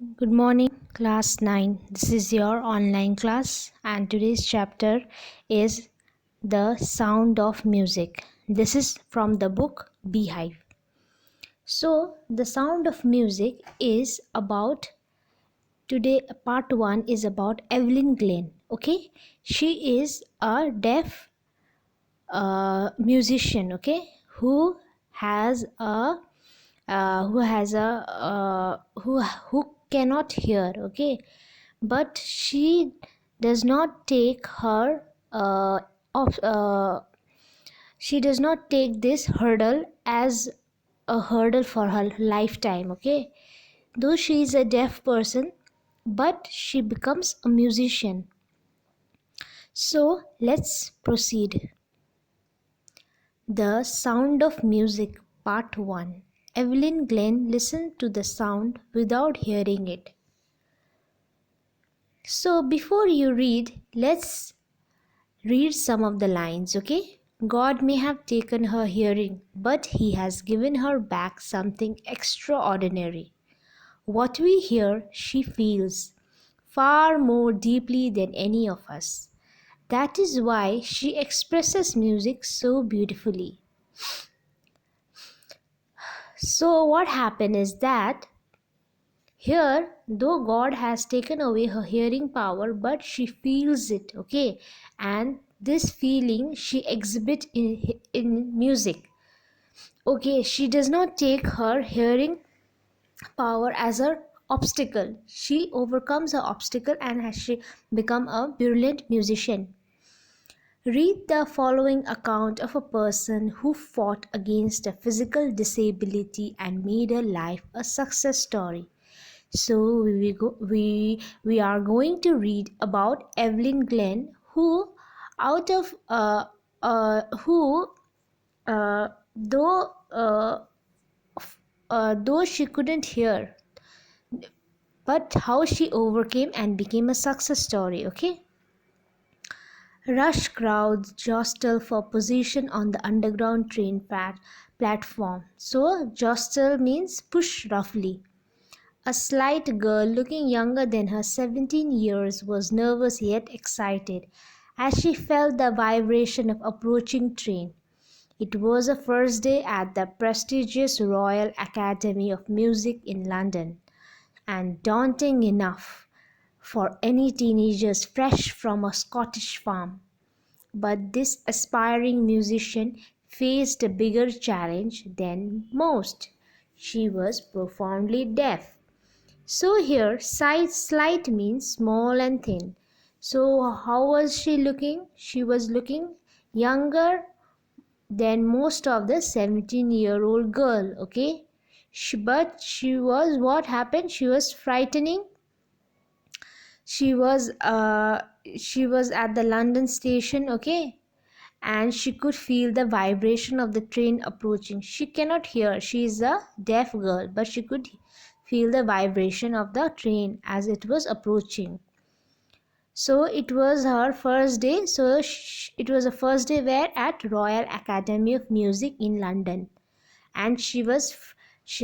Good morning, class 9. This is your online class, and today's chapter is The Sound of Music. This is from the book Beehive. So, the sound of music is about today, part 1 is about Evelyn Glenn. Okay, she is a deaf musician, okay, has a who cannot hear, okay, but she does not take her of she does not take this hurdle as a hurdle for her lifetime, okay, though she is a deaf person, but she becomes a musician. So let's proceed. The Sound of Music, Part 1. Evelyn Glenn listened to the sound without hearing it. So, before you read, let's read some of the lines, okay? God may have taken her hearing, but He has given her back something extraordinary. What we hear, she feels far more deeply than any of us. That is why she expresses music so beautifully. So, what happened is that here, though God has taken away her hearing power, but she feels it, okay? And this feeling she exhibits in music. Okay, she does not take her hearing power as her obstacle. She overcomes her obstacle and has she become a brilliant musician. Read the following account of a person who fought against a physical disability and made her life a success story. So we are going to read about Evelyn Glenn, who out of who though though she couldn't hear, but how she overcame and became a success story. Okay. Rush crowds jostle for position on the underground train platform. So jostle means push roughly. A slight girl looking younger than her 17 years was nervous yet excited as she felt the vibration of approaching train. It was a first day at the prestigious Royal Academy of Music in London, and daunting enough for any teenagers fresh from a Scottish farm. But this aspiring musician faced a bigger challenge than most. She was profoundly deaf. So here, slight means small and thin. So how was she looking? She was looking younger than most of the 17-year-old girl, okay? But she was, what happened? She was frightening. She was she was at the London station, okay? And she could feel the vibration of the train approaching. She cannot hear. She is a deaf girl, but she could feel the vibration of the train as it was approaching. So it was her first day. So it was a first day where at Royal Academy of Music in London, and she was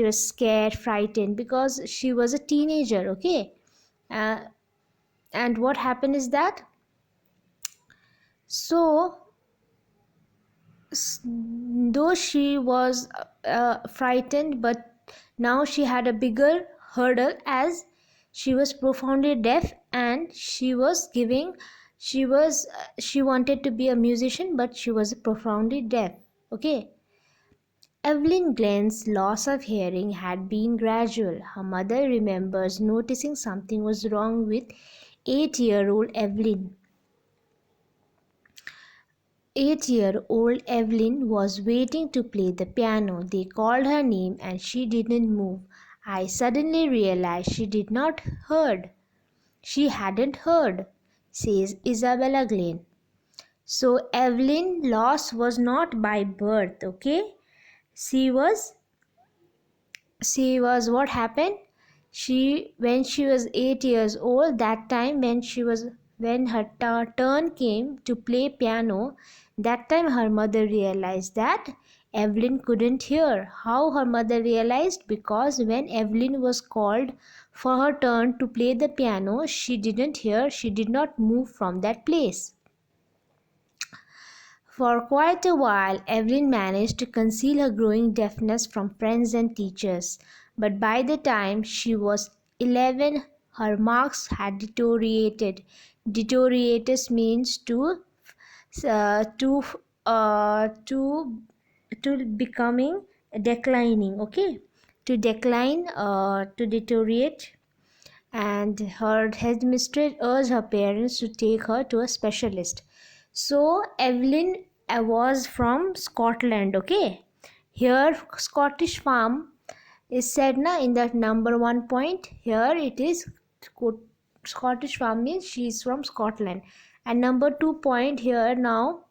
scared, frightened because she was a teenager. Okay, uh, and what happened is that so though she was frightened, but now she had a bigger hurdle as she was profoundly deaf, and she wanted to be a musician, but she was profoundly deaf. Okay. Evelyn Glenn's loss of hearing had been gradual. Her mother remembers noticing something was wrong with 8-year-old Evelyn. 8-year-old Evelyn was waiting to play the piano. They called her name and she didn't move. I suddenly realized she did not heard. She hadn't heard, says Isabella Glenn. So Evelyn loss was not by birth, okay? She was what happened? She when she was 8 years old, that time when her turn came to play piano, that time her mother realized that Evelyn couldn't hear. How her mother realized? Because when Evelyn was called for her turn to play the piano, she didn't hear, she did not move from that place. For quite a while, Evelyn managed to conceal her growing deafness from friends and teachers, but by the time she was 11, her marks had deteriorated. Deteriorated means uh, to uh, to to becoming declining. Okay, to decline, to deteriorate, and her headmistress urged her parents to take her to a specialist. So Evelyn was from Scotland. Okay, here Scottish farm is said na in that number 1 point. Here it is Scottish farm means she is from Scotland, and number 2 point here now.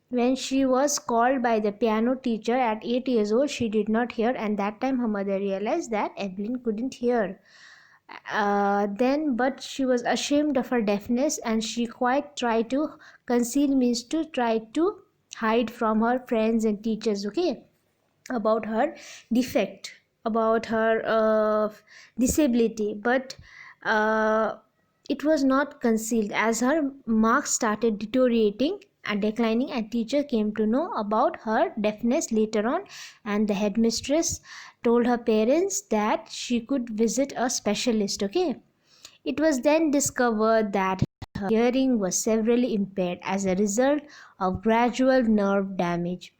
When she was called by the piano teacher at 8 years old, she did not hear, and that time her mother realized that Evelyn couldn't hear. Then, but she was ashamed of her deafness, and she quite tried to conceal, means to try to hide from her friends and teachers. Okay, about her defect, about her disability, but uh, it was not concealed. As her marks started deteriorating and declining, and teacher came to know about her deafness later on, and the headmistress told her parents that she could visit a specialist. Okay, it was then discovered that her hearing was severely impaired as a result of gradual nerve damage.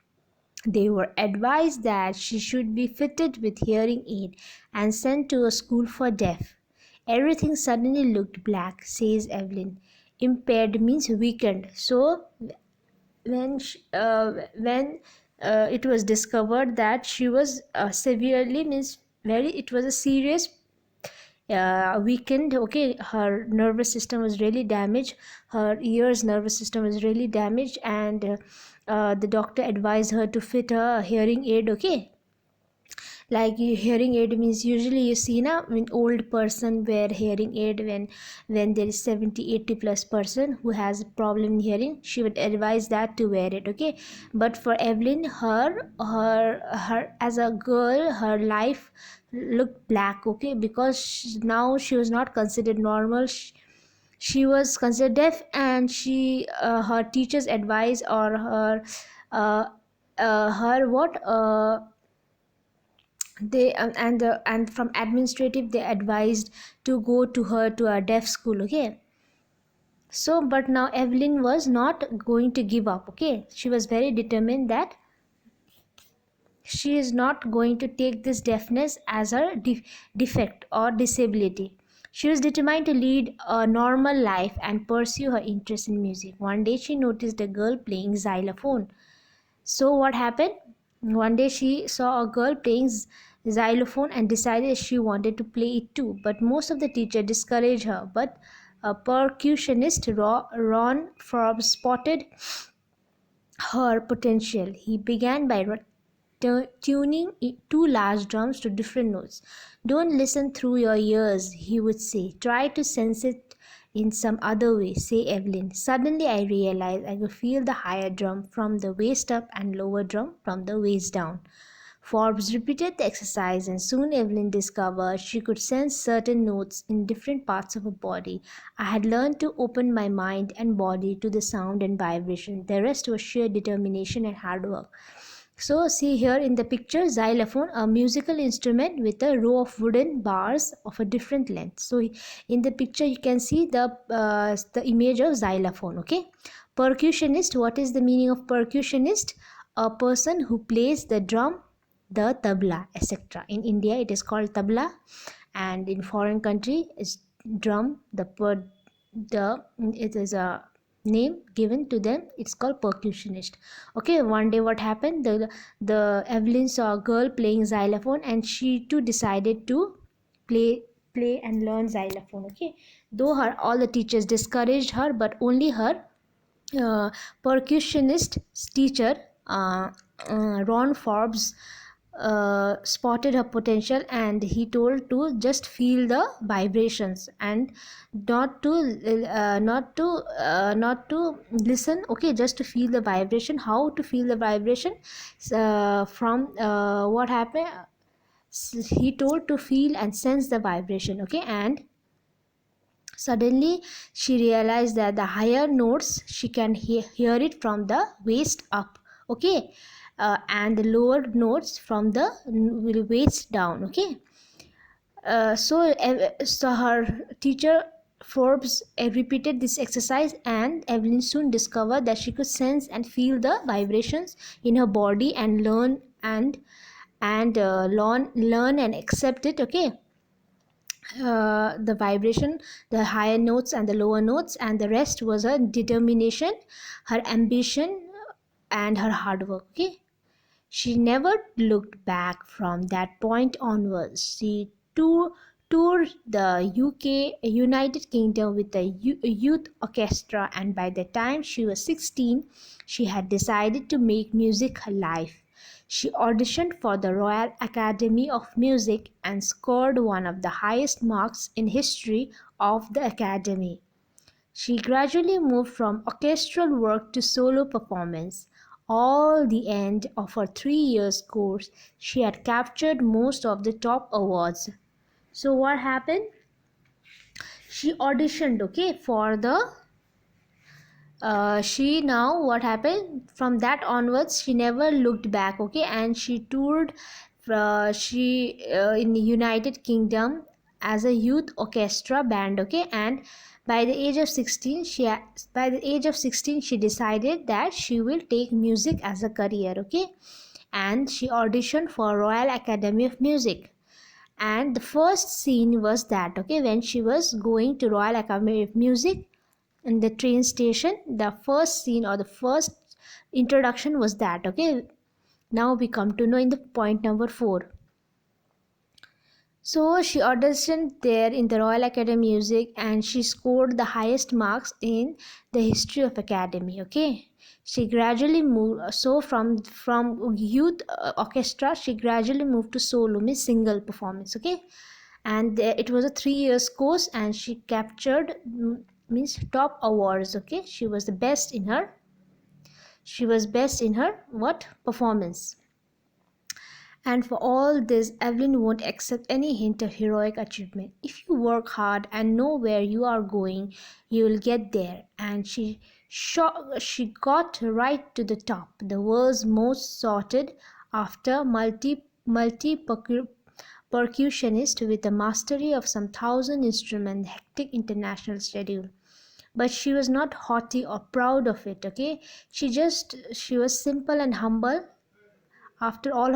They were advised that she should be fitted with hearing aid and sent to a school for deaf. Everything suddenly looked black, says Evelyn. Impaired means weakened. So when it was discovered that she was severely, means very, it was a serious weakened. Okay, her nervous system was really damaged, her ears nervous system was really damaged, and the doctor advised her to fit a hearing aid. Okay, like hearing aid means usually you see na when old person wear hearing aid, when there is 70-80 plus person who has a problem in hearing, she would advise that to wear it. Okay, but for Evelyn, her as a girl, her life looked black. Okay, because now she was not considered normal. She was considered deaf, and she her teachers advice, or her what they and from administrative they advised to go to her to a deaf school. Okay, so but now Evelyn was not going to give up. Okay, she was very determined that she is not going to take this deafness as her defect or disability. She was determined to lead a normal life and pursue her interest in music. One day she noticed a girl playing xylophone. So what happened? One day she saw a girl playing xylophone and decided she wanted to play it too. But most of the teacher discouraged her. But a percussionist, Ron Forbes, spotted her potential. He began by tuning two large drums to different notes. Don't listen through your ears, he would say. Try to sense it in some other way, say Evelyn. Suddenly I realized I could feel the higher drum from the waist up and lower drum from the waist down. Forbes repeated the exercise, and soon Evelyn discovered she could sense certain notes in different parts of her body. I had learned to open my mind and body to the sound and vibration. The rest was sheer determination and hard work. So see here in the picture, xylophone, a musical instrument with a row of wooden bars of a different length. So in the picture you can see the image of xylophone. Okay, percussionist. What is the meaning of percussionist? A person who plays the drum, the tabla, etc. In India it is called tabla, and in foreign country is drum. It is a name given to them, it's called percussionist. Okay, one day what happened, the Evelyn saw a girl playing xylophone, and she too decided to play and learn xylophone. Okay, though her all the teachers discouraged her, but only her percussionist teacher, Ron Forbes, spotted her potential, and he told to just feel the vibrations and not to listen, okay, just to feel the vibration. How to feel the vibration? From what happened, he told to feel and sense the vibration, okay. And suddenly she realized that the higher notes she can hear it from the waist up, okay, and the lower notes from the waist down, okay. So her teacher Forbes repeated this exercise, and Evelyn soon discovered that she could sense and feel the vibrations in her body and learn and accept it, okay. The vibration, the higher notes and the lower notes, and the rest was her determination, her ambition, and her hard work, okay. She never looked back from that point onwards. She toured the UK, United Kingdom with a youth orchestra, and by the time she was 16, she had decided to make music her life. She auditioned for the Royal Academy of Music and scored one of the highest marks in history of the Academy. She gradually moved from orchestral work to solo performance. All the end of her 3 years course, she had captured most of the top awards. So what happened? She auditioned, okay, for the she now what happened from that onwards, she never looked back, okay. And she toured she in the United Kingdom as a youth orchestra band, okay. And by the age of 16 she decided that she will take music as a career, okay. And she auditioned for Royal Academy of Music. And the first scene was that, okay, when she was going to Royal Academy of Music in the train station, the first scene or the first introduction was that, okay. Now we come to know in the point number 4. So she auditioned there in the Royal Academy of Music, and she scored the highest marks in the history of Academy, okay. She gradually moved, so from youth orchestra she gradually moved to solo, means single performance, okay. And it was a 3 years course, and she captured means top awards, okay. She was best in her what performance. And for all this, Evelyn won't accept any hint of heroic achievement. If you work hard and know where you are going, you will get there. And she got right to the top, the world's most sought after multi percussionist with a mastery of some thousand instruments, hectic international schedule. But she was not haughty or proud of it, okay. She was simple and humble. After all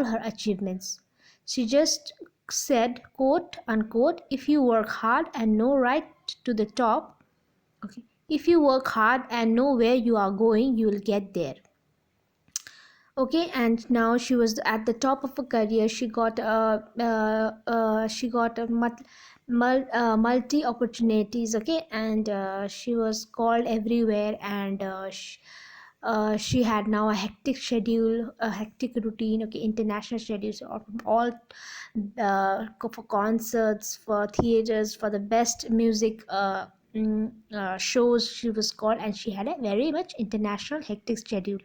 her achievements, she just said, quote unquote, if you work hard and know right to the top, okay, if you work hard and know where you are going, you will get there, okay. And now she was at the top of her career. She got multi opportunities, okay. And she was called everywhere, and she had now a hectic schedule, a hectic routine, okay, international schedules of all for concerts, for theaters, for the best music shows she was called, and she had a very much international hectic schedule.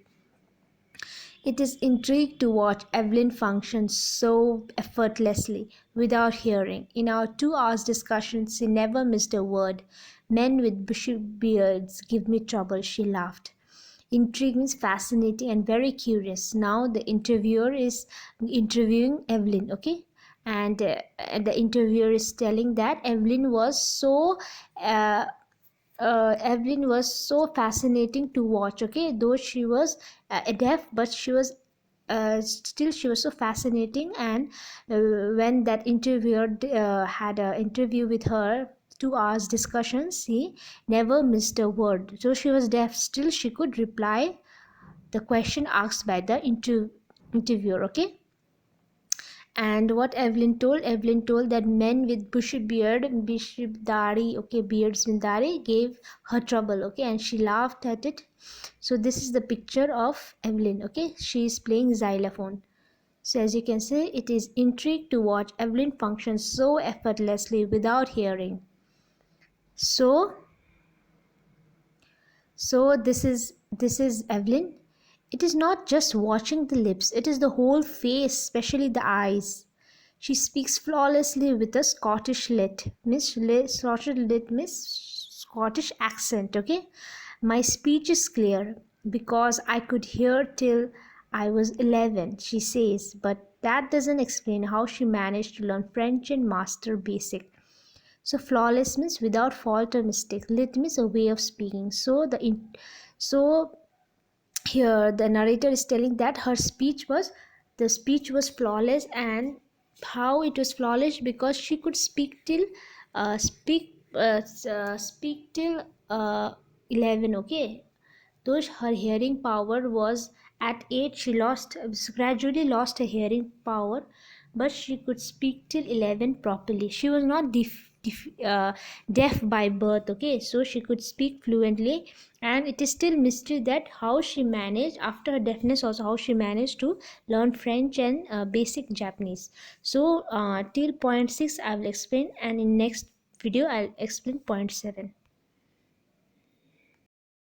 It is intriguing to watch Evelyn function so effortlessly without hearing. In our 2 hours discussion, she never missed a word. Men with bushy beards give me trouble, she laughed. Intrigue means fascinating and very curious. Now the interviewer is interviewing Evelyn, okay? And the interviewer is telling that Evelyn was so fascinating to watch, okay. Though she was deaf, but still she was so fascinating. And when that interviewer had an interview with her, 2 hours discussion, she never missed a word. So she was deaf, still she could reply the question asked by the interviewer, okay. And what Evelyn told that men with bushy dari, okay, beards with dari, gave her trouble, okay. And she laughed at it. So this is the picture of Evelyn, okay. She is playing xylophone. So as you can see, it is intrigued to watch Evelyn function so effortlessly without hearing. So this is Evelyn. It is not just watching the lips, it is the whole face, especially the eyes. She speaks flawlessly with a Scottish accent, okay? My speech is clear because I could hear till I was 11, she says, but that doesn't explain how she managed to learn French and master basic. So flawless means without fault or mistake. Lit means a way of speaking. So here the narrator is telling that the speech was flawless. And how it was flawless? Because she could speak till speak till 11, okay? Though her hearing power was at 8, she gradually lost her hearing power, but she could speak till 11 properly. She was not deaf by birth, okay? So she could speak fluently, and it is still mystery that how she managed after her deafness, also how she managed to learn French and basic Japanese. So till point 6 I will explain, and in next video I'll explain point 7.